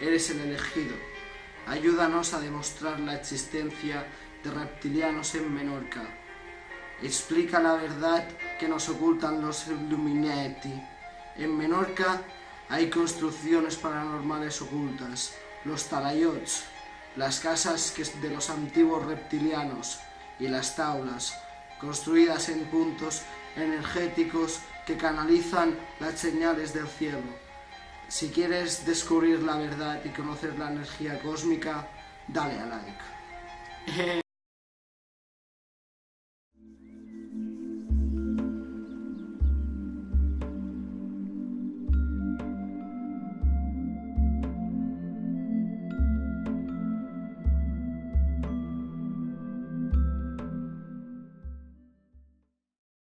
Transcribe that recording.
Eres el elegido. Ayúdanos a demostrar la existencia de reptilianos en Menorca. Explica la verdad que nos ocultan los Illuminati. En Menorca hay construcciones paranormales ocultas, los talayots, las casas de los antiguos reptilianos y las taulas, construidas en puntos energéticos que canalizan las señales del cielo. Si quieres descubrir la verdad y conocer la energía cósmica, dale a like.